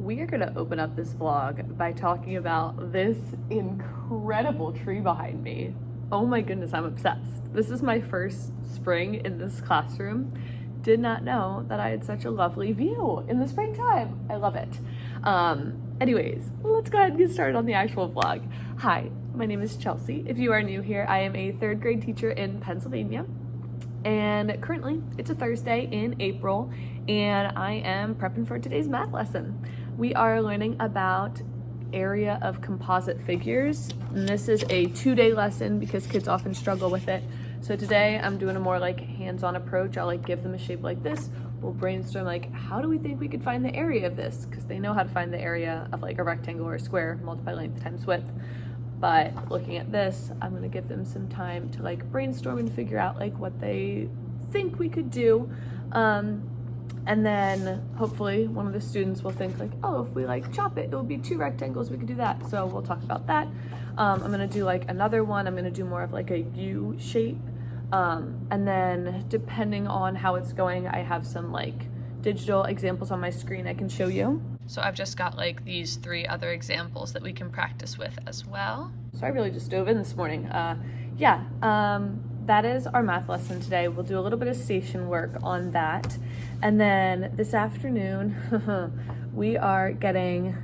we are gonna open up this vlog by talking about this incredible tree behind me. Oh my goodness, I'm obsessed. This is my first spring in this classroom. Did not know that I had such a lovely view in the springtime. I love it. Anyways, let's go ahead and get started on the actual vlog. Hi, my name is Chelsea. If you are new here, I am a third grade teacher in Pennsylvania. And currently it's a Thursday in April and I am prepping for today's math lesson. We are learning about area of composite figures. And this is a 2-day lesson because kids often struggle with it. So today I'm doing a more like hands-on approach. I'll like give them a shape like this. We'll brainstorm like, how do we think we could find the area of this? Because they know how to find the area of like a rectangle or a square, multiply length times width. But looking at this, I'm gonna give them some time to like brainstorm and figure out like what they think we could do. And then hopefully one of the students will think like, oh, if we like chop it, it will be 2 rectangles, we could do that. So we'll talk about that. I'm gonna do like another one. I'm gonna do more of like a U shape. And then depending on how it's going, I have some like digital examples on my screen I can show you. So I've just got like these 3 other examples that we can practice with as well. So I really just dove in this morning. That is our math lesson today. We'll do a little bit of station work on that. And then this afternoon, we are getting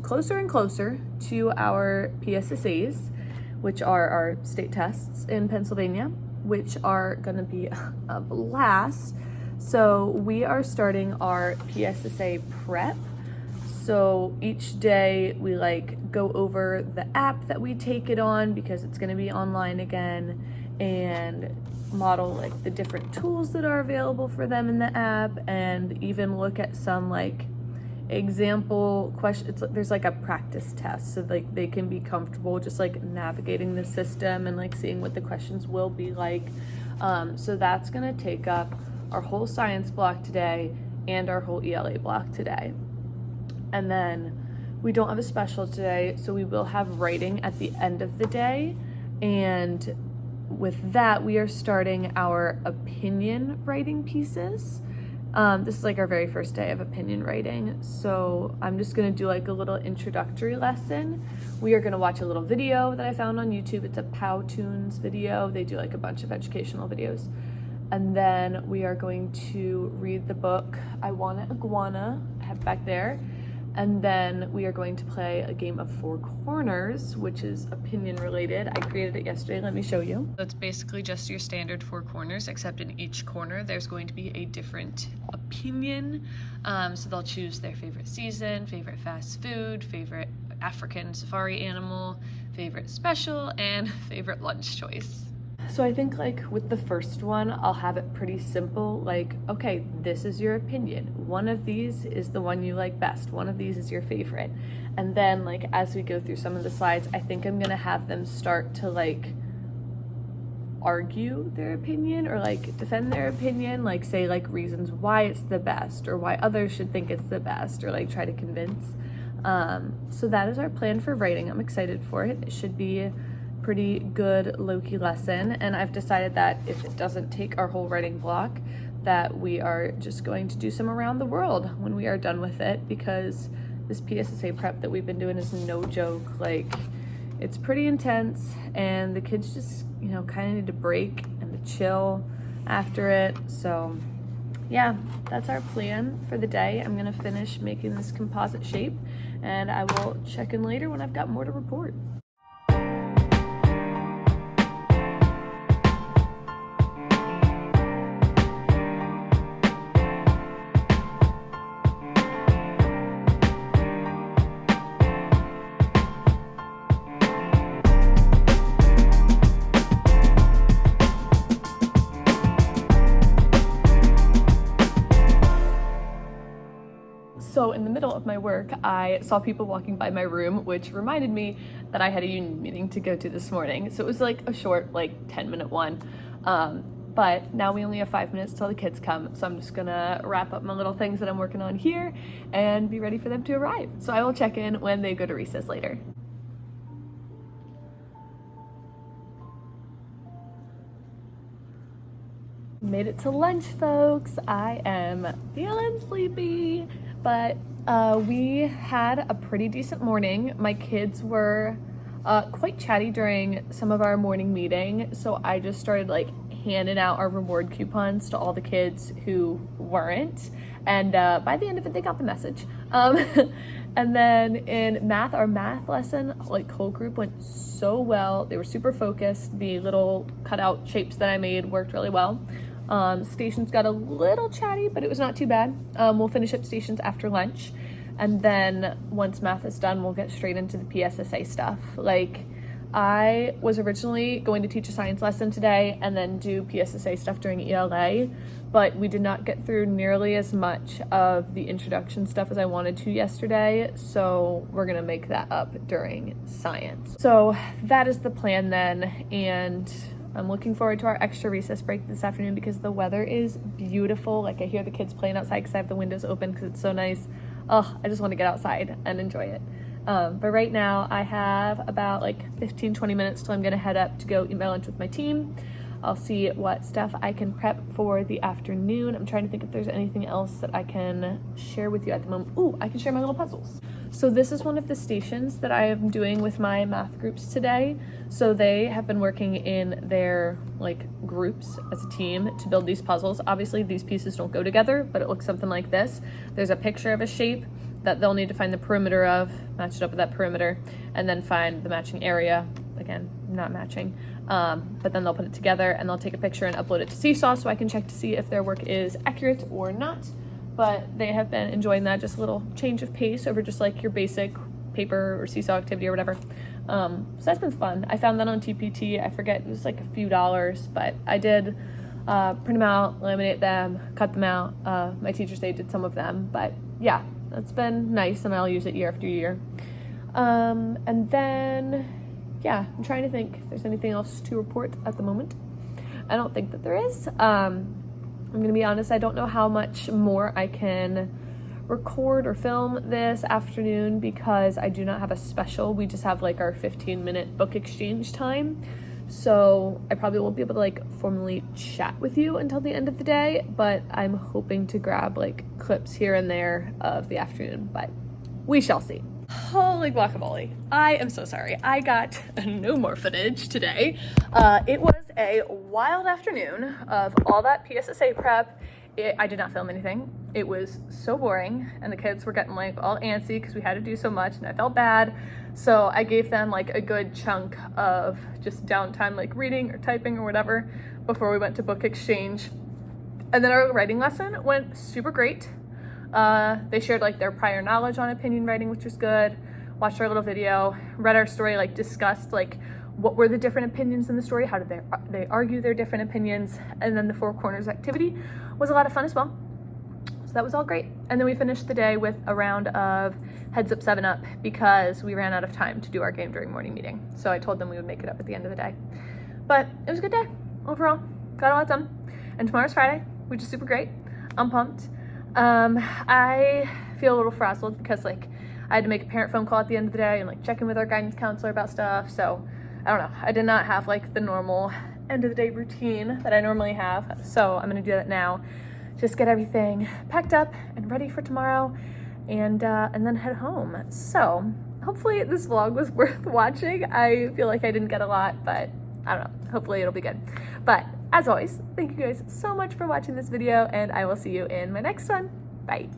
closer and closer to our PSSAs, which are our state tests in Pennsylvania, which are gonna be a blast. So we are starting our PSSA prep. So each day we like go over the app that we take it on because it's gonna be online again, and model like the different tools that are available for them in the app, and even look at some like example questions. There's like a practice test so like they can be comfortable just like navigating the system and like seeing what the questions will be like. So that's gonna take up our whole science block today and our whole ELA block today. And then we don't have a special today, so we will have writing at the end of the day. And with that, we are starting our opinion writing pieces. This is like our very first day of opinion writing. So I'm just gonna do like a little introductory lesson. We are gonna watch a little video that I found on YouTube. It's a Powtoons video. They do like a bunch of educational videos. And then we are going to read the book, I Want an Iguana, I have back there. And then we are going to play a game of 4 corners, which is opinion related. I created it yesterday, let me show you. So it's basically just your standard 4 corners, except in each corner there's going to be a different opinion. So they'll choose their favorite season, favorite fast food, favorite African safari animal, favorite special, and favorite lunch choice. So I think like with the first one, I'll have it pretty simple. Like, okay, this is your opinion. One of these is the one you like best. One of these is your favorite. And then like, as we go through some of the slides, I think I'm gonna have them start to like argue their opinion or like defend their opinion, like say like reasons why it's the best or why others should think it's the best, or like try to convince. So that is our plan for writing. I'm excited for it. It should be pretty good low-key lesson, and I've decided that if it doesn't take our whole writing block, that we are just going to do some around the world when we are done with it, because this PSSA prep that we've been doing is no joke. Like, it's pretty intense and the kids just, you know, kind of need to break and to chill after it. So yeah, that's our plan for the day. I'm gonna finish making this composite shape and I will check in later when I've got more to report. So in the middle of my work, I saw people walking by my room, which reminded me that I had a union meeting to go to this morning. So it was like a short, like 10-minute one. But now we only have 5 minutes till the kids come. So I'm just gonna wrap up my little things that I'm working on here and be ready for them to arrive. So I will check in when they go to recess later. Made it to lunch, folks. I am feeling sleepy, but We had a pretty decent morning. My kids were quite chatty during some of our morning meeting, so I just started like handing out our reward coupons to all the kids who weren't, and by the end of it, they got the message. And then in math, our math lesson, like whole group went so well. They were super focused. The little cutout shapes that I made worked really well. Stations got a little chatty, but it was not too bad. We'll finish up stations after lunch. And then once math is done, we'll get straight into the PSSA stuff. Like, I was originally going to teach a science lesson today and then do PSSA stuff during ELA, but we did not get through nearly as much of the introduction stuff as I wanted to yesterday, so we're gonna make that up during science. So that is the plan then, and I'm looking forward to our extra recess break this afternoon because the weather is beautiful. Like, I hear the kids playing outside because I have the windows open because it's so nice. Oh, I just want to get outside and enjoy it. But right now I have about like 15-20 minutes till I'm gonna head up to go eat my lunch with my team. I'll see what stuff I can prep for the afternoon. I'm trying to think if there's anything else that I can share with you at the moment. Ooh, I can share my little puzzles. So this is one of the stations that I am doing with my math groups today. So they have been working in their like groups as a team to build these puzzles. Obviously these pieces don't go together, but it looks something like this. There's a picture of a shape that they'll need to find the perimeter of, match it up with that perimeter, and then find the matching area. Again, not matching. But then they'll put it together and they'll take a picture and upload it to Seesaw so I can check to see if their work is accurate or not. But they have been enjoying that, just a little change of pace over just like your basic paper or Seesaw activity or whatever. So that's been fun. I found that on TPT. I forget, it was like a few dollars, but I did print them out, laminate them, cut them out. My teachers, they did some of them, but yeah, that's been nice and I'll use it year after year. And then, yeah, I'm trying to think if there's anything else to report at the moment. I don't think that there is. I'm gonna be honest, I don't know how much more I can record or film this afternoon because I do not have a special. We just have like our 15-minute book exchange time. So I probably won't be able to like formally chat with you until the end of the day, but I'm hoping to grab like clips here and there of the afternoon, but we shall see. Holy guacamole. I am so sorry. I got no more footage today. It was a wild afternoon of all that PSSA prep. I did not film anything. It was so boring and the kids were getting like all antsy because we had to do so much and I felt bad. So I gave them like a good chunk of just downtime, like reading or typing or whatever before we went to book exchange. And then our writing lesson went super great. They shared like their prior knowledge on opinion writing, which was good. Watched our little video, read our story, like discussed like what were the different opinions in the story, how did they argue their different opinions, and then the Four Corners activity was a lot of fun as well. So that was all great. And then we finished the day with a round of Heads Up 7-Up because we ran out of time to do our game during morning meeting. So I told them we would make it up at the end of the day. But it was a good day overall. Got a lot done. And tomorrow's Friday, which is super great. I'm pumped. I feel a little frazzled because like I had to make a parent phone call at the end of the day and like check in with our guidance counselor about stuff. So I don't know, I did not have like the normal end of the day routine that I normally have. So I'm gonna do that now. Just get everything packed up and ready for tomorrow and then head home. So hopefully this vlog was worth watching. I feel like I didn't get a lot, but I don't know, hopefully it'll be good. But as always, thank you guys so much for watching this video and I will see you in my next one. Bye.